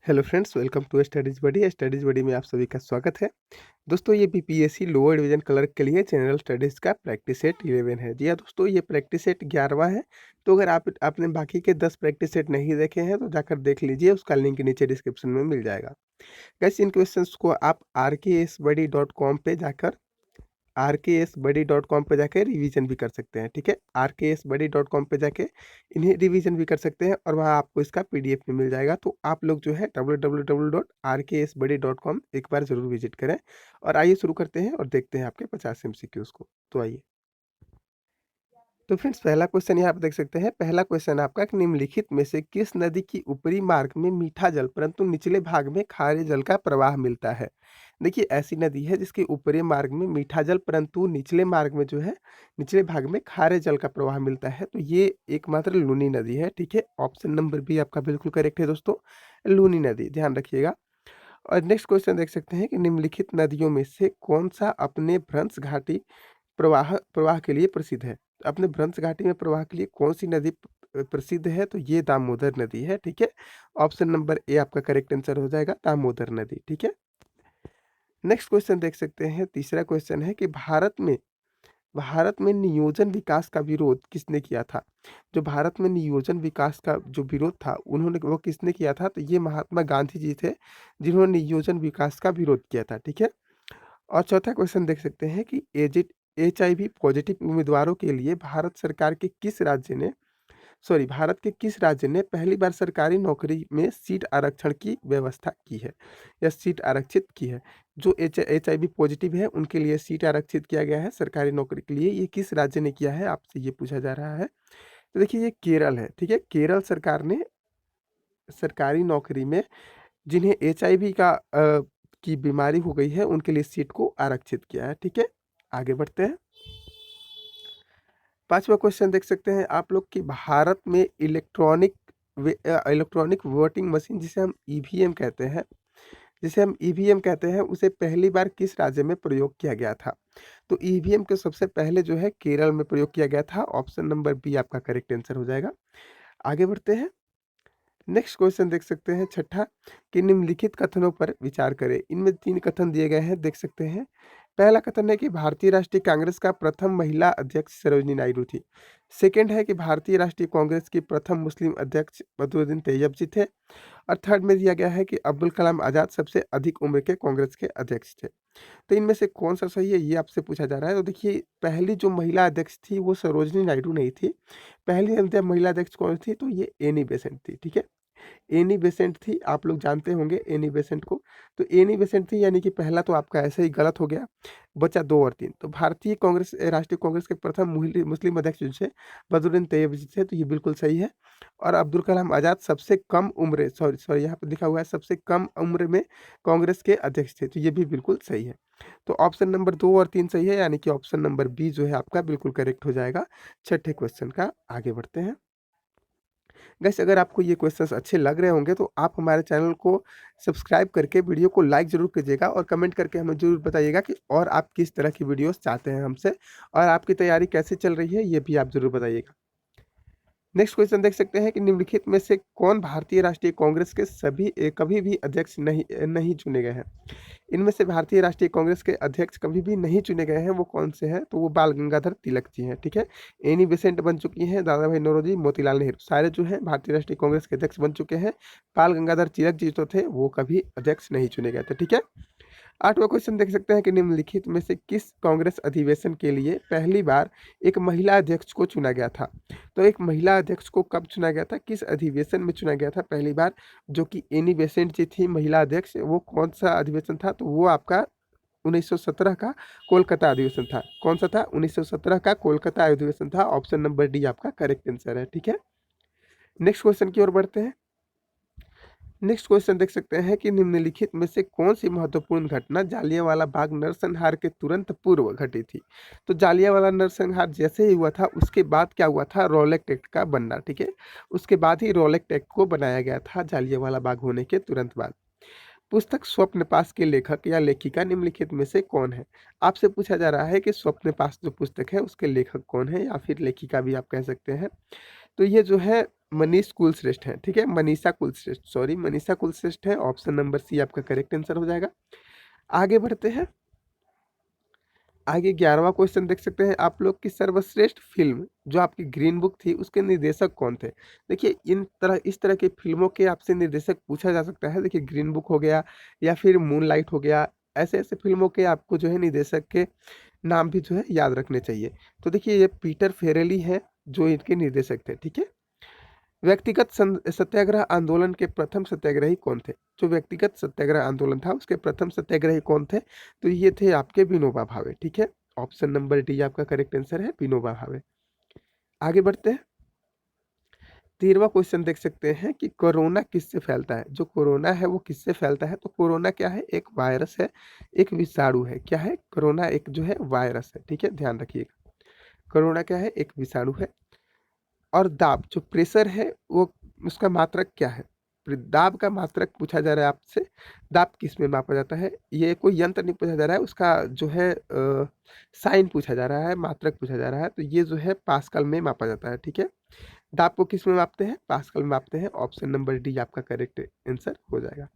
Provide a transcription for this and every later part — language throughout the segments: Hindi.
Hello friends, welcome to Studies Buddy. Studies Buddy में आप सभी का स्वागत है। दोस्तों, ये बीपीएससी लोअर डिवीज़न क्लर्क के लिए जनरल स्टडीज़ का प्रैक्टिस सेट 11 है। जी हाँ दोस्तों, ये प्रैक्टिस सेट 11वां है। तो अगर आपने बाकी के 10 प्रैक्टिस सेट नहीं देखे हैं तो जाकर देख लीजिए, उसका लिंक नीचे डिस्क्रिप्शन में मिल जाएगा। गाइस, इन क्वेश्चंस को आप rksbuddy.com पे जाकर rksbuddy.com पे जाके रिवीजन भी कर सकते हैं, ठीक है? rksbuddy.com पे जाके इन्हें रिवीजन भी कर सकते हैं और वहाँ आपको इसका पीडीएफ भी मिल जाएगा। तो आप लोग जो है www.rksbuddy.com एक बार ज़रूर विजिट करें। और आइए शुरू करते हैं और देखते हैं आपके 50 एमसीक्यूज़ को। तो आइए। तो फ्रेंड्स, पहला क्वेश्चन यहाँ पे देख सकते हैं। पहला क्वेश्चन आपका कि निम्नलिखित में से किस नदी की ऊपरी मार्ग में मीठा जल परंतु निचले भाग में खारे जल का प्रवाह मिलता है? देखिए, ऐसी नदी है जिसके ऊपरी मार्ग में मीठा जल परंतु निचले मार्ग में जो है निचले भाग में खारे जल का प्रवाह मिलता है। तो ये एकमात्र लूनी नदी है, ठीक है? ऑप्शन नंबर बी आपका बिल्कुल करेक्ट है दोस्तों, लूनी नदी, ध्यान रखिएगा। और नेक्स्ट क्वेश्चन देख सकते हैं कि निम्नलिखित नदियों में से कौन सा अपने भ्रंश घाटी प्रवाह प्रवाह के लिए प्रसिद्ध है? अपने भ्रंश घाटी में प्रवाह के लिए कौन-सी नदी प्रसिद्ध है? तो ये दामोदर नदी है, ठीक है? ऑप्शन नंबर ए आपका करेक्ट आंसर हो जाएगा, दामोदर नदी, ठीक है? नेक्स्ट क्वेश्चन देख सकते हैं, तीसरा क्वेश्चन है कि भारत में नियोजन विकास का विरोध किसने किया था? जो भारत में नियोजन विकास का जो विरोध था, वो किसने किया था? तो ये महात्मा गांधी जी थे, जिन्होंने नियोजन विकास का विरोध किया था, ठीक है? और चौथा क्वेश्चन देख सकते हैं कि एचआईवी पॉजिटिव उम्मीदवारों के लिए भारत के किस राज्य ने पहली बार सरकारी नौकरी में सीट आरक्षण की व्यवस्था की है या सीट आरक्षित की है? जो एचआईवी पॉजिटिव है उनके लिए सीट आरक्षित किया गया है सरकारी नौकरी के लिए। ये किस राज्य ने किया है, आपसे ये पूछा जा रहा है। तो देखिए, ये केरल है, ठीक है? केरल सरकार ने सरकारी नौकरी में जिन्हें एचआईवी की बीमारी हो गई है उनके लिए सीट को आरक्षित किया है, ठीक है? आगे बढ़ते हैं। पाँचवा क्वेश्चन देख सकते हैं आप लोग कि भारत में इलेक्ट्रॉनिक वोटिंग मशीन जिसे हम ईवीएम कहते हैं, उसे पहली बार किस राज्य में प्रयोग किया गया था? तो ईवीएम के सबसे पहले जो है केरल में प्रयोग किया गया था। ऑप्शन नंबर बी आपका करेक्ट आंसर हो जाएगा। आगे बढ़ते हैं। नेक्स्ट क्वेश्चन देख सकते हैं, छठा, कि निम्नलिखित कथनों पर विचार करें। इनमें 3 कथन दिए गए हैं, देख सकते हैं। पहला कथन है कि भारतीय राष्ट्रीय कांग्रेस का प्रथम महिला अध्यक्ष सरोजिनी नायडू थी। सेकंड है कि भारतीय राष्ट्रीय कांग्रेस की प्रथम मुस्लिम अध्यक्ष बदरुद्दीन तैयब जी थे। और थर्ड में दिया गया है कि अब्दुल कलाम आज़ाद सबसे अधिक उम्र के कांग्रेस के अध्यक्ष थे। तो इनमें से कौन-सा सही है, ये आपसे पूछा जा रहा है। तो देखिए, पहली जो महिला अध्यक्ष थी वो सरोजिनी नायडू नहीं थी। पहली महिला अध्यक्ष कौन थी? तो ये एनी बेसेंट थी, ठीक है? एनी बेसेंट थी, आप लोग जानते होंगे एनी बेसेंट को। तो एनी बेसेंट थी, यानी कि पहला तो आपका ऐसे ही गलत हो गया, बचा 2 और 3। तो राष्ट्रीय कांग्रेस के प्रथम मुस्लिम अध्यक्ष जो थे बदरुद्दीन तैयब जी थे, तो ये बिल्कुल सही है। और अब्दुल कलाम आज़ाद सबसे कम उम्र सॉरी सॉरी यहाँ पे लिखा हुआ है सबसे कम उम्र में कांग्रेस के अध्यक्ष थे, तो ये भी बिल्कुल सही है। तो ऑप्शन नंबर 2 और 3 सही है, यानी कि ऑप्शन नंबर बी जो है आपका बिल्कुल करेक्ट हो जाएगा छठे क्वेश्चन का। आगे बढ़ते हैं। गाइस, अगर आपको ये क्वेश्चंस अच्छे लग रहे होंगे तो आप हमारे चैनल को सब्सक्राइब करके वीडियो को लाइक ज़रूर कीजिएगा और कमेंट करके हमें ज़रूर बताइएगा कि और आप किस तरह की वीडियोस चाहते हैं हमसे, और आपकी तैयारी कैसे चल रही है ये भी आप ज़रूर बताइएगा। नेक्स्ट क्वेश्चन देख सकते हैं कि निम्नलिखित में से कौन भारतीय राष्ट्रीय कांग्रेस के कभी भी अध्यक्ष नहीं चुने गए हैं? इनमें से भारतीय राष्ट्रीय कांग्रेस के अध्यक्ष कभी भी नहीं चुने गए हैं, वो कौन से हैं? तो वो बाल गंगाधर तिलक जी हैं, ठीक है? एनी बेसेंट बन चुकी हैं, दादा भाई नौरोजी, मोतीलाल नेहरू, सारे जो हैं भारतीय राष्ट्रीय कांग्रेस के अध्यक्ष बन चुके हैं। बाल गंगाधर तिलक जी जो थे वो कभी अध्यक्ष नहीं चुने गए थे, ठीक है? 8वां क्वेश्चन देख सकते हैं कि निम्नलिखित में से किस कांग्रेस अधिवेशन के लिए पहली बार एक महिला अध्यक्ष को चुना गया था? तो एक महिला अध्यक्ष को कब चुना गया था, किस अधिवेशन में चुना गया था पहली बार? जो कि एनी बेसेंट जी थी महिला अध्यक्ष, वो कौन-सा अधिवेशन था? तो वो आपका 1917 का कोलकाता अधिवेशन था। कौन-सा था? 1917 का कोलकाता अधिवेशन था। ऑप्शन नंबर डी आपका करेक्ट आंसर है, ठीक है? नेक्स्ट क्वेश्चन की ओर बढ़ते हैं। नेक्स्ट क्वेश्चन देख सकते हैं कि निम्नलिखित में से कौन-सी महत्वपूर्ण घटना जालियांवाला बाग नरसंहार के तुरंत पूर्व घटी थी? तो जालियांवाला नरसंहार जैसे ही हुआ था, उसके बाद क्या हुआ था? रॉलेट एक्ट का बनना, ठीक है? उसके बाद ही रॉलेट एक्ट को बनाया गया था, जालियांवाला बाग होने के तुरंत बाद। पुस्तक स्वप्नपाश के लेखक या लेखिका निम्नलिखित में से कौन है? आपसे पूछा जा रहा है कि स्वप्नपाश जो पुस्तक है उसके लेखक कौन है, या फिर लेखिका भी आप कह सकते हैं। तो ये जो है मनीष कुलश्रेष्ठ हैं, ठीक है? मनीषा कुलश्रेष्ठ, सॉरी मनीषा कुलश्रेष्ठ है। ऑप्शन नंबर सी आपका करेक्ट आंसर हो जाएगा। आगे बढ़ते हैं। आगे 11वां क्वेश्चन देख सकते हैं आप लोग कि सर्वश्रेष्ठ फ़िल्म जो आपकी ग्रीन बुक थी, उसके निर्देशक कौन थे? देखिए इस तरह की फ़िल्मों के आपसे निर्देशक पूछा जा सकता है। देखिए ग्रीन बुक हो गया या फिर मूनलाइट हो गया, ऐसे-ऐसे फ़िल्मों के आपको जो है निर्देशक के नाम भी जो है याद रखने चाहिए। तो देखिए ये पीटर फेरेली हैं जो इनके निर्देशक थे, ठीक है? व्यक्तिगत सत्याग्रह आंदोलन के प्रथम सत्याग्रही कौन थे? जो व्यक्तिगत सत्याग्रह आंदोलन था उसके प्रथम सत्याग्रही कौन थे? तो ये थे आपके विनोबा भावे, ठीक है? ऑप्शन नंबर डी आपका करेक्ट आंसर है विनोबा भावे। आगे बढ़ते हैं। 13वां क्वेश्चन देख सकते हैं कि कोरोना किससे फैलता है? जो कोरोना है वो किससे फैलता है? तो कोरोना क्या है? एक वायरस है, एक विषाणु है। क्या है? कोरोना एक जो है वायरस है, ठीक है? ध्यान रखिएगा। कोरोना क्या है? एक विषाणु है। और दाब जो प्रेशर है वो उसका मात्रक क्या है? दाब का मात्रक पूछा जा रहा है आपसे। दाब किस में मापा जाता है? ये कोई यंत्र नहीं पूछा जा रहा है, उसका जो है साइन पूछा जा रहा है, मात्रक पूछा जा रहा है। तो ये जो है पास्कल में मापा जाता है, ठीक है? दाब को किस में मापते हैं? पास्कल में मापते हैं। ऑप्शन नंबर डी आपका करेक्ट आंसर हो जाएगा।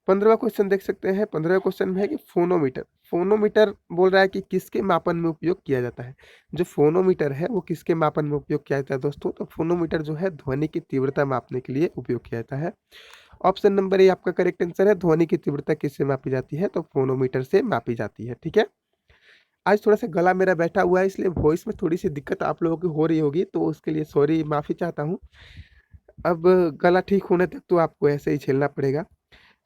15वां क्वेश्चन देख सकते हैं। 15वें क्वेश्चन में है कि फोनोमीटर। फोनोमीटर बोल रहा है कि किसके मापन में उपयोग किया जाता है? जो फोनोमीटर है वो किसके मापन में उपयोग किया जाता है दोस्तों? तो फोनोमीटर जो है ध्वनि की तीव्रता मापने के लिए उपयोग किया जाता है। ऑप्शन नंबर ए आपका करेक्ट आंसर है। ध्वनि की तीव्रता किससे मापी जाती है? तो फोनोमीटर से मापी जाती है, ठीक है? आज थोड़ा सा गला मेरा बैठा हुआ है इसलिए वॉइस में थोड़ी सी दिक्कत आप लोगों की हो रही होगी, तो उसके लिए सॉरी, माफ़ी चाहता हूँ। अब गला ठीक होने तक तो आपको ऐसे ही झेलना पड़ेगा।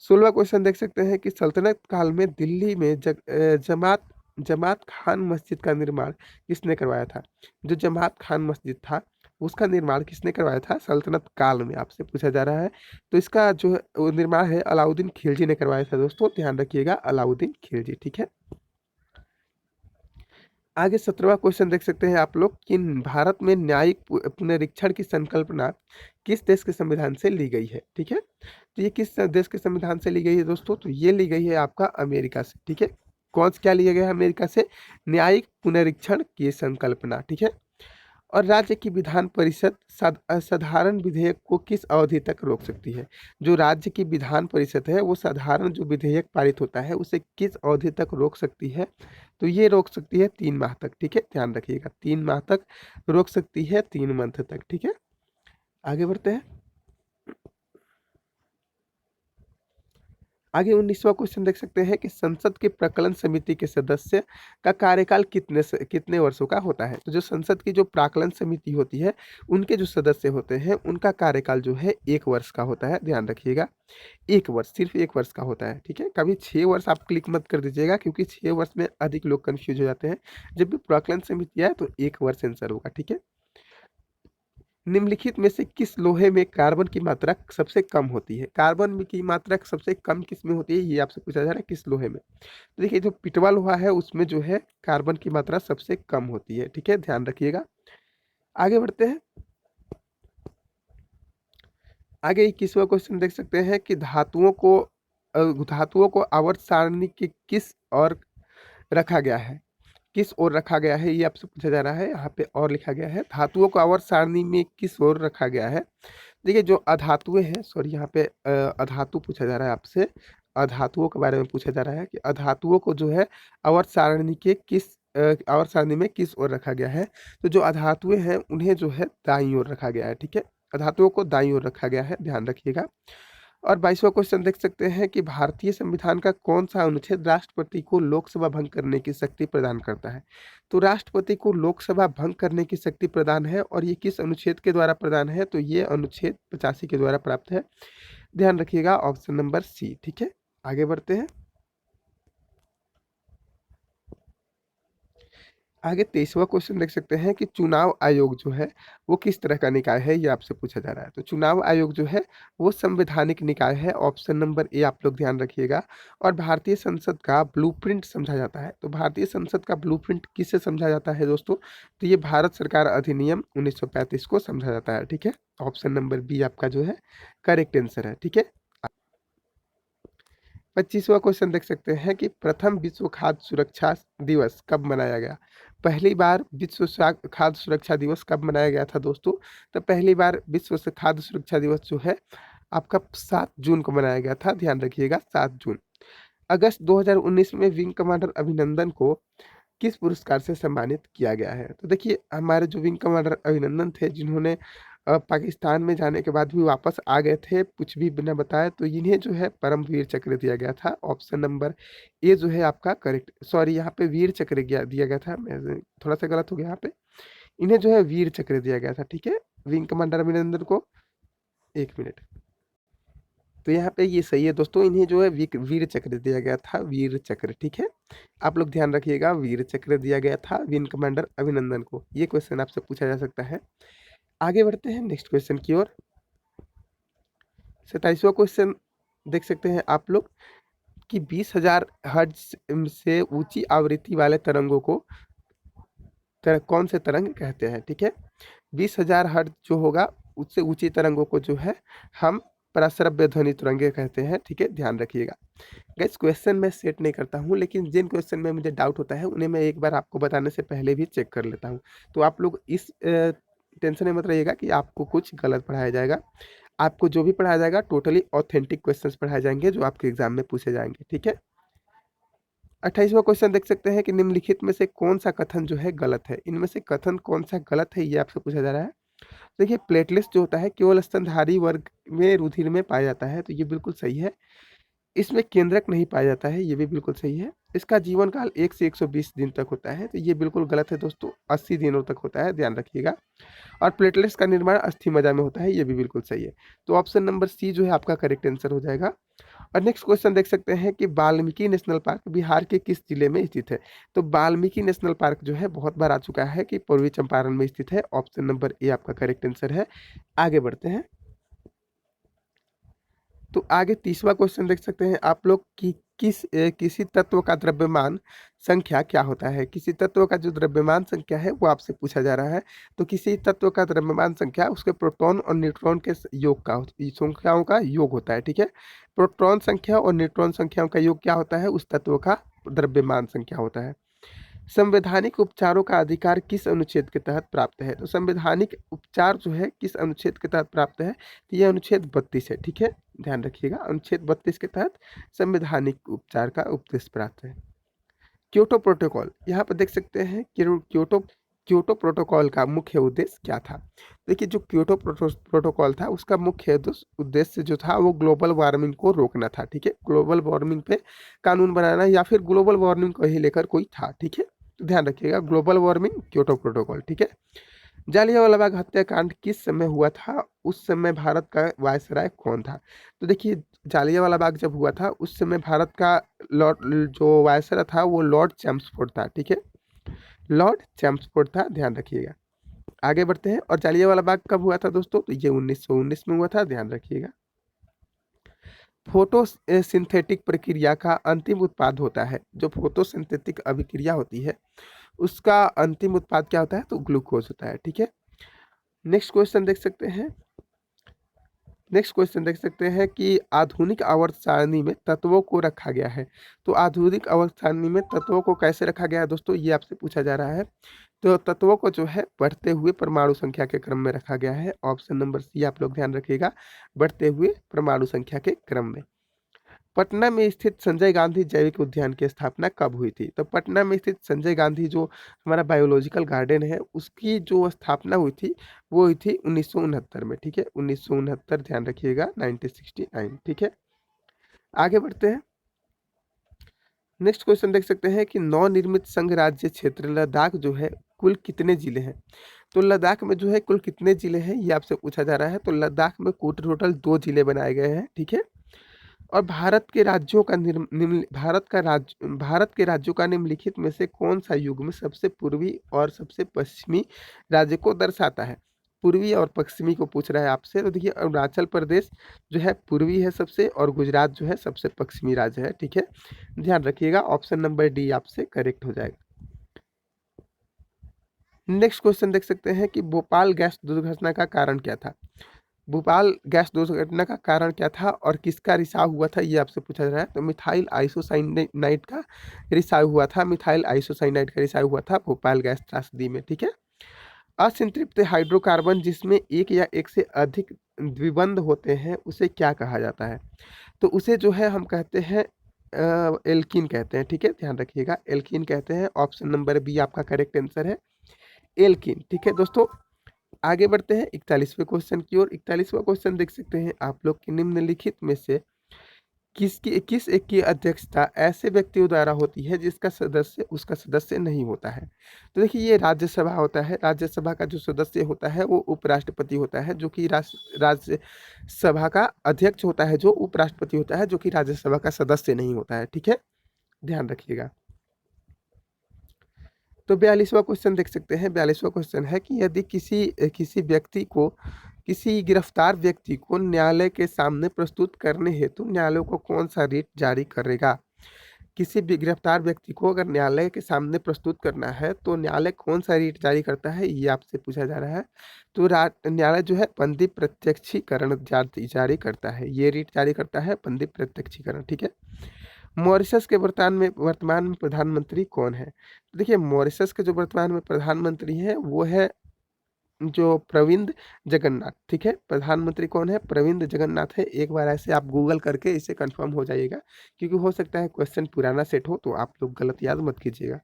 16वां क्वेश्चन देख सकते हैं कि सल्तनत काल में दिल्ली में जमात खान मस्जिद का निर्माण किसने करवाया था? जो जमात खान मस्जिद था, उसका निर्माण किसने करवाया था? सल्तनत काल में आपसे पूछा जा रहा है। तो इसका जो है वो निर्माण है अलाउद्दीन खिलजी ने करवाया था दोस्तों, ध्यान रखिएगा अलाउद्दीन खिलजी, ठीक है? आगे 17वां क्वेश्चन देख सकते हैं आप लोग कि भारत में न्यायिक पुनरीक्षण की संकल्पना किस देश के संविधान से ली गई है, ठीक है? तो ये किस देश के संविधान से ली गई है दोस्तों? तो ये ली गई है आपका अमेरिका से, ठीक है? क्या लिया गया है अमेरिका से? न्यायिक पुनरीक्षण की संकल्पना, ठीक है? और राज्य की विधान परिषद साधारण विधेयक को किस अवधि तक रोक सकती है? जो राज्य की विधान परिषद है वो साधारण जो विधेयक पारित होता है उसे किस अवधि तक रोक सकती है? तो ये रोक सकती है 3 माह तक, ठीक है? ध्यान रखिएगा 3 माह तक रोक सकती है, 3 मंथ तक, ठीक है? आगे बढ़ते हैं। आगे 19वां क्वेश्चन देख सकते हैं कि संसद की प्रकलन समिति के सदस्य का कार्यकाल कितने वर्षों का होता है? तो जो संसद की जो प्राकलन समिति होती है, उनके जो सदस्य होते हैं, उनका कार्यकाल जो है 1 वर्ष का होता है, ध्यान रखिएगा। 1 वर्ष, सिर्फ़ 1 वर्ष का होता है, ठीक है? कभी 6 वर्ष आप क्लिक मत कर दीजिएगा क्योंकि 6 वर्ष में अधिक लोग कन्फ्यूज़ हो जाते हैं। जब भी प्राक्कलन समिति आए तो 1 वर्ष आंसर होगा, ठीक है? निम्नलिखित में से किस लोहे में कार्बन की मात्रा सबसे कम होती है? कार्बन में की मात्रा सबसे कम किस में होती है? ये आपसे पूछा जा रहा है किस लोहे में? तो देखिए जो पिटवा लोहा है उसमें जो है कार्बन की मात्रा सबसे कम होती है, ठीक है? ध्यान रखिएगा। आगे बढ़ते हैं। आगे 21वां क्वेश्चन देख सकते हैं कि धातुओं को आवर्त सारणी की किस ओर रखा गया है? किस ओर रखा गया है? ये आपसे पूछा जा रहा है। यहाँ पे और लिखा गया है। धातुओं को आवर्त सारणी में किस ओर रखा गया है? देखिए जो अधातुएँ हैं, सॉरी यहाँ पे अधातु पूछा जा रहा है आपसे। अधातुओं के बारे में पूछा जा रहा है कि अधातुओं को जो है आवर्त सारणी में किस ओर रखा गया है? तो जो अधातुएँ हैं उन्हें जो है दाईं ओर रखा गया है, ठीक है? अधातुओं को दाईं ओर रखा गया है, ध्यान रखिएगा। और 22वां क्वेश्चन देख सकते हैं कि भारतीय संविधान का कौन-सा अनुच्छेद राष्ट्रपति को लोकसभा भंग करने की शक्ति प्रदान करता है? तो राष्ट्रपति को लोकसभा भंग करने की शक्ति प्रदान है और ये किस अनुच्छेद के द्वारा प्रदान है? तो ये अनुच्छेद 85 के द्वारा प्राप्त है। ध्यान रखिएगा ऑप्शन नंबर सी, ठीक है? आगे बढ़ते हैं। आगे 23वां क्वेश्चन देख सकते हैं कि चुनाव आयोग जो है, वो किस तरह का निकाय है? ये आपसे पूछा जा रहा है। तो चुनाव आयोग जो है, वो संवैधानिक निकाय है। ऑप्शन नंबर ए आप लोग ध्यान रखिएगा। और भारतीय संसद का ब्लूप्रिंट समझा जाता है। तो भारतीय संसद का ब्लूप्रिंट किससे समझा जाता है दोस्तों? तो ये भारत सरकार अधिनियम 1935 को समझा जाता है, ठीक है? ऑप्शन नंबर बी आपका जो है करेक्ट आंसर है, ठीक है? 25वां क्वेश्चन देख सकते हैं कि प्रथम विश्व खाद्य सुरक्षा दिवस कब मनाया गया? पहली बार विश्व खाद्य सुरक्षा दिवस कब मनाया गया था दोस्तों? तो पहली बार विश्व खाद्य सुरक्षा दिवस जो है आपका 7 जून को मनाया गया था, ध्यान रखिएगा 7 जून। अगस्त 2019 में विंग कमांडर अभिनंदन को किस पुरस्कार से सम्मानित किया गया है? तो देखिए हमारे जो विंग कमांडर अभिनंदन थे, जिन्होंने पाकिस्तान में जाने के बाद भी वापस आ गए थे कुछ भी बिना बताए, तो इन्हें जो है परमवीर चक्र दिया गया था। ऑप्शन नंबर ए जो है आपका करेक्ट, सॉरी यहाँ पे वीर चक्र दिया गया था, मैं थोड़ा-सा गलत हो गया यहाँ पे। इन्हें जो है वीर चक्र दिया गया था, ठीक है? विंग कमांडर अभिनंदन को 1 मिनट। तो यहाँ पे ये सही है दोस्तों, इन्हें जो है वीर चक्र दिया गया था, वीर चक्र, ठीक है? आप लोग ध्यान रखिएगा, वीर चक्र दिया गया था विंग कमांडर अभिनंदन को। ये क्वेश्चन आपसे पूछा जा सकता है। आगे बढ़ते हैं नेक्स्ट क्वेश्चन की ओर। 27वां क्वेश्चन देख सकते हैं आप लोग कि 20,000 हर्ट्ज से ऊंची आवृत्ति वाले तरंगों को कौन से तरंग कहते हैं, ठीक है? 20,000 हर्ट्ज जो होगा उससे ऊंची तरंगों को जो है हम प्रस्रव्य ध्वनि तरंगे कहते हैं, ठीक है? ध्यान रखिएगा। गाइस क्वेश्चन मैं सेट नहीं करता हूँ, लेकिन जिन क्वेश्चन में मुझे डाउट होता है उन्हें मैं एक बार आपको बताने से पहले भी चेक कर लेता हूँ। तो आप लोग इस टेंशन में मत रहिएगा कि आपको कुछ गलत पढ़ाया जाएगा। आपको जो भी पढ़ाया जाएगा टोटली ऑथेंटिक क्वेश्चंस पढ़ाए जाएंगे जो आपके एग्जाम में पूछे जाएंगे, ठीक है? 28वां क्वेश्चन देख सकते हैं कि निम्नलिखित में से कौन सा कथन जो है गलत है? इनमें से कथन कौन सा गलत है ये आपसे पूछा जा रहा है। देखिए प्लेटलेट्स जो होता है केवल स्तनधारी वर्ग में रुधिर में पाया जाता है, तो ये बिल्कुल सही है। इसमें केंद्रक नहीं पाया जाता है, ये भी बिल्कुल सही है। इसका जीवन काल 1 से 120 दिन तक होता है, तो ये बिल्कुल गलत है दोस्तों, 80 दिनों तक होता है, ध्यान रखिएगा। और प्लेटलेट्स का निर्माण अस्थि मज्जा में होता है, ये भी बिल्कुल सही है। तो ऑप्शन नंबर सी जो है आपका करेक्ट आंसर हो जाएगा। और नेक्स्ट क्वेश्चन देख सकते हैं कि वाल्मीकि नेशनल पार्क बिहार के किस जिले में स्थित है? तो वाल्मीकि नेशनल पार्क जो है बहुत बार आ चुका है कि पूर्वी चंपारण में स्थित है। ऑप्शन नंबर ए आपका करेक्ट आंसर है। आगे बढ़ते हैं। तो आगे 30वां क्वेश्चन देख सकते हैं आप लोग कि किसी तत्व का द्रव्यमान संख्या क्या होता है? किसी तत्व का जो द्रव्यमान संख्या है वो आपसे पूछा जा रहा है। तो किसी तत्व का द्रव्यमान संख्या उसके प्रोटॉन और न्यूट्रॉन के योग का संख्याओं का योग होता है, ठीक है? प्रोटॉन संख्या और न्यूट्रॉन संख्याओं का योग क्या होता है? उस तत्व का द्रव्यमान संख्या होता है। संवैधानिक उपचारों का अधिकार किस अनुच्छेद के तहत प्राप्त है? तो संवैधानिक उपचार जो है किस अनुच्छेद के तहत प्राप्त है? तो यह अनुच्छेद 32 है, ठीक है? ध्यान रखिएगा, अनुच्छेद 32 के तहत संवैधानिक उपचार का उपदेश प्राप्त है। क्योटो प्रोटोकॉल, यहाँ पर देख सकते हैं क्योटो क्योटो प्रोटोकॉल का मुख्य उद्देश्य क्या था? देखिए जो क्योटो प्रोटोकॉल था उसका मुख्य उद्देश्य जो था वो ग्लोबल वार्मिंग को रोकना था, ठीक है? ग्लोबल वार्मिंग पे कानून बनाना या फिर ग्लोबल वार्मिंग को ही लेकर कोई था, ठीक है? तो ध्यान रखिएगा ग्लोबल वार्मिंग क्योटो प्रोटोकॉल, ठीक है? जालियांवाला बाग हत्याकांड किस समय हुआ था? उस समय भारत का वायसराय कौन था? तो देखिए जालियांवाला बाग जब हुआ था उस समय भारत का लॉर्ड जो वायसराय था वो लॉर्ड चैम्सफोर्ड था, ठीक है? लॉर्ड चैम्सफोर्ड था, ध्यान रखिएगा। आगे बढ़ते हैं। और जालियांवाला बाग कब हुआ था दोस्तों? तो ये 1919 में हुआ था, ध्यान रखिएगा। फोटोसिंथेटिक प्रक्रिया का अंतिम उत्पाद होता है, जो फोटोसिंथेटिक अभिक्रिया होती है उसका अंतिम उत्पाद क्या होता है? तो ग्लूकोज होता है, ठीक है? नेक्स्ट क्वेश्चन देख सकते हैं। नेक्स्ट क्वेश्चन देख सकते हैं कि आधुनिक आवर्त सारणी में तत्वों को रखा गया है। तो आधुनिक आवर्त सारणी में तत्वों को कैसे रखा गया है दोस्तों? ये आपसे पूछा जा रहा है। तो तत्वों को जो है बढ़ते हुए परमाणु संख्या के क्रम में रखा गया है। ऑप्शन नंबर सी आप लोग ध्यान रखिएगा, बढ़ते हुए परमाणु संख्या के क्रम में। पटना में स्थित संजय गांधी जैविक उद्यान की स्थापना कब हुई थी? तो पटना में स्थित संजय गांधी जो हमारा बायोलॉजिकल गार्डन है उसकी जो स्थापना हुई थी वो हुई थी 1969 में, ठीक है? 1969, ध्यान रखिएगा, 1969, ठीक है? आगे बढ़ते हैं। नेक्स्ट क्वेश्चन देख सकते हैं कि नवनिर्मित संघ राज्य क्षेत्र लद्दाख जो है कुल कितने जिले हैं? तो लद्दाख में जो है कुल कितने जिले हैं ये आपसे पूछा जा रहा है। तो लद्दाख में कुल टोटल 2 जिले बनाए गए हैं, ठीक है? और भारत के राज्यों का भारत के राज्यों का निम्नलिखित में से कौन सा युग्म सबसे पूर्वी और सबसे पश्चिमी राज्य को दर्शाता है? पूर्वी और पश्चिमी को पूछ रहा है आपसे। तो देखिए अरुणाचल प्रदेश जो है पूर्वी है सबसे, और गुजरात जो है सबसे पश्चिमी राज्य है, ठीक है? ध्यान रखिएगा, ऑप्शन नंबर डी आपसे करेक्ट हो जाएगा। नेक्स्ट क्वेश्चन देख सकते हैं कि भोपाल गैस दुर्घटना का कारण क्या था? भोपाल गैस दुर्घटना का कारण क्या था और किसका रिसाव हुआ था, ये आपसे पूछा जा रहा है। तो मिथाइल आइसोसाइनाइड का रिसाव हुआ था, मिथाइल आइसोसाइनाइड का रिसाव हुआ था भोपाल गैस त्रासदी में, ठीक है। असंतृप्त हाइड्रोकार्बन जिसमें एक या एक से अधिक द्विबंध होते हैं उसे क्या कहा जाता है? तो उसे जो है हम कहते हैं एल्कीन कहते हैं, ठीक है, ध्यान रखिएगा, एल्कीन कहते हैं। ऑप्शन नंबर बी आपका करेक्ट आंसर है, एल्कीन, ठीक है दोस्तों। आगे बढ़ते हैं 41वें क्वेश्चन की ओर। 41वां क्वेश्चन देख सकते हैं आप लोग कि निम्नलिखित में से किस एक की अध्यक्षता ऐसे व्यक्तियों द्वारा होती है जिसका सदस्य उसका सदस्य नहीं होता है? तो देखिए ये राज्यसभा होता है। राज्यसभा का जो सदस्य होता है वो उपराष्ट्रपति होता है, जो कि राज्यसभा का अध्यक्ष होता है, जो उपराष्ट्रपति होता है, जो कि राज्यसभा का सदस्य नहीं होता है, ठीक है, ध्यान रखिएगा। तो 42वां क्वेश्चन देख सकते हैं। 42वां क्वेश्चन है कि यदि किसी गिरफ्तार व्यक्ति को न्यायालय के सामने प्रस्तुत करने हेतु न्यायालय को कौन सा रिट जारी करेगा? किसी भी गिरफ्तार व्यक्ति को अगर न्यायालय के सामने प्रस्तुत करना है तो न्यायालय कौन सा रिट जारी करता है, ये आपसे पूछा जा रहा है। तो न्यायालय जो है बंदी प्रत्यक्षीकरण जारी करता है, ये रिट जारी करता है बंदी प्रत्यक्षीकरण, ठीक है। मॉरिशस के वर्तमान में प्रधानमंत्री कौन है? तो देखिए मॉरिशस के जो वर्तमान में प्रधानमंत्री हैं वो है जो प्रविंद जगन्नाथ, ठीक है। प्रधानमंत्री कौन है? प्रविंद जगन्नाथ है। एक बार ऐसे आप गूगल करके इसे कंफर्म हो जाइएगा, क्योंकि हो सकता है क्वेश्चन पुराना सेट हो तो आप लोग गलत याद मत कीजिएगा।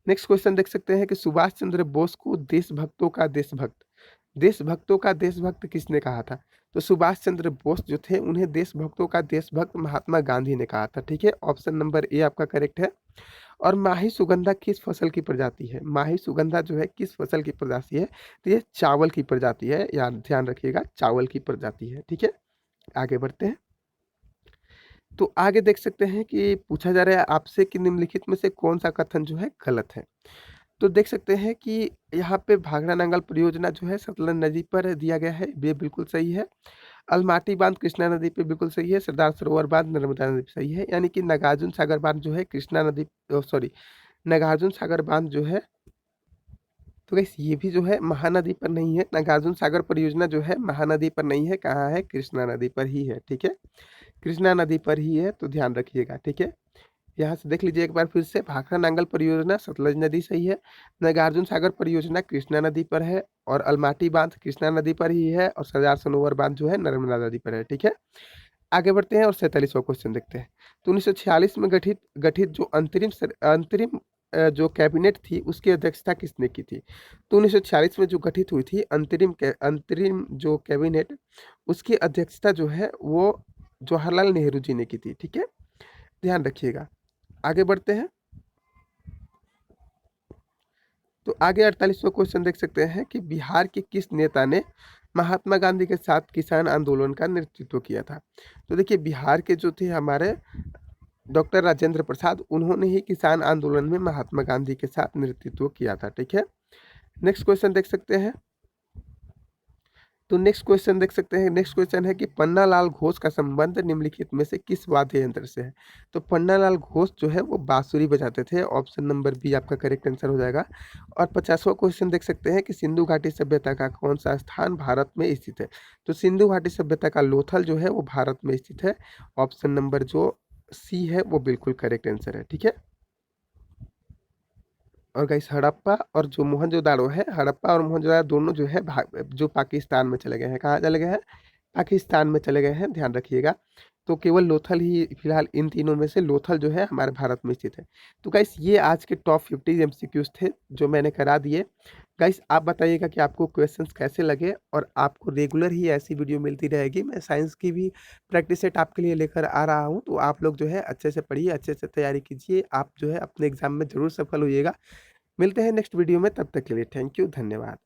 नेक्स्ट क्वेश्चन देख सकते हैं कि सुभाष चंद्र बोस को देशभक्तों का देशभक्त किसने कहा था? तो सुभाष चंद्र बोस जो थे उन्हें देशभक्तों का देशभक्त महात्मा गांधी ने कहा था, ठीक है। ऑप्शन नंबर ए आपका करेक्ट है। और माही सुगंधा किस फसल की प्रजाति है? माही सुगंधा जो है किस फसल की प्रजाति है? तो ये चावल की प्रजाति है, यार ध्यान रखिएगा, चावल की प्रजाति है, ठीक है। आगे बढ़ते हैं। तो आगे देख सकते हैं कि पूछा जा रहा है आपसे कि निम्नलिखित में से कौन सा कथन जो है गलत है? तो देख सकते हैं कि यहाँ पे भाखड़ा नांगल परियोजना जो है सतलज नदी पर दिया गया है, ये बिल्कुल सही है। अलमाटी बांध कृष्णा नदी पे बिल्कुल सही है। सरदार सरोवर बांध नर्मदा नदी पे सही है। यानी कि नागार्जुन सागर बांध जो है कृष्णा नदी, सॉरी, नागार्जुन सागर बांध जो है, तो गाइस ये भी जो है महानदी पर नहीं है। नागार्जुन सागर परियोजना जो है महानदी पर नहीं है, कहाँ है? कृष्णा नदी पर ही है, ठीक है, कृष्णा नदी पर ही है, तो ध्यान रखिएगा, ठीक है। यहाँ से देख लीजिए एक बार फिर से, भाखड़ा नांगल परियोजना सतलज नदी सही है, नागार्जुन सागर परियोजना कृष्णा नदी पर है, और अलमाटी बांध कृष्णा नदी पर ही है, और सरदार सरोवर बांध जो है नर्मदा नदी पर है, ठीक है। आगे बढ़ते हैं और 47वां क्वेश्चन देखते हैं। तो 1946 में गठित जो अंतरिम जो कैबिनेट थी उसकी अध्यक्षता किसने की थी? तो 1946 में जो गठित हुई थी अंतरिम जो कैबिनेट, उसकी अध्यक्षता जो है वो जवाहरलाल नेहरू जी ने की थी, ठीक है, ध्यान रखिएगा। आगे बढ़ते हैं। तो आगे 48वां क्वेश्चन देख सकते हैं कि बिहार के किस नेता ने महात्मा गांधी के साथ किसान आंदोलन का नेतृत्व किया था? तो देखिए बिहार के जो थे हमारे डॉक्टर राजेंद्र प्रसाद, उन्होंने ही किसान आंदोलन में महात्मा गांधी के साथ नेतृत्व किया था, ठीक है। नेक्स्ट क्वेश्चन देख सकते हैं। तो नेक्स्ट क्वेश्चन देख सकते हैं। नेक्स्ट क्वेश्चन है कि पन्नालाल घोष का संबंध निम्नलिखित में से किस वाद्य यंत्र से है? तो पन्नालाल घोष जो है वो बांसुरी बजाते थे। ऑप्शन नंबर बी आपका करेक्ट आंसर हो जाएगा। और 50वां क्वेश्चन देख सकते हैं कि सिंधु घाटी सभ्यता का कौन सा स्थान भारत में स्थित है? तो सिंधु घाटी सभ्यता का लोथल जो है वो भारत में स्थित है। ऑप्शन नंबर जो सी है वो बिल्कुल करेक्ट आंसर है, ठीक है। और गाइस हड़प्पा और जो मोहनजोदाड़ो है, हड़प्पा और मोहनजोदाड़ो दोनों जो है जो पाकिस्तान में चले गए हैं। कहाँ चले गए हैं? पाकिस्तान में चले गए हैं, ध्यान रखिएगा। तो केवल लोथल ही फिलहाल, इन तीनों में से लोथल जो है हमारे भारत में स्थित है। तो गाइस ये आज के टॉप 50 एमसीक्यूज थे जो मैंने करा दिए। गाइस आप बताइएगा कि आपको क्वेश्चंस कैसे लगे, और आपको रेगुलर ही ऐसी वीडियो मिलती रहेगी। मैं साइंस की भी प्रैक्टिस सेट आपके लिए लेकर आ रहा हूँ, तो आप लोग जो है अच्छे से पढ़िए, अच्छे से तैयारी कीजिए। आप जो है अपने एग्जाम में जरूर सफल होइएगा। मिलते हैं नेक्स्ट वीडियो में, तब तक के लिए थैंक यू, धन्यवाद।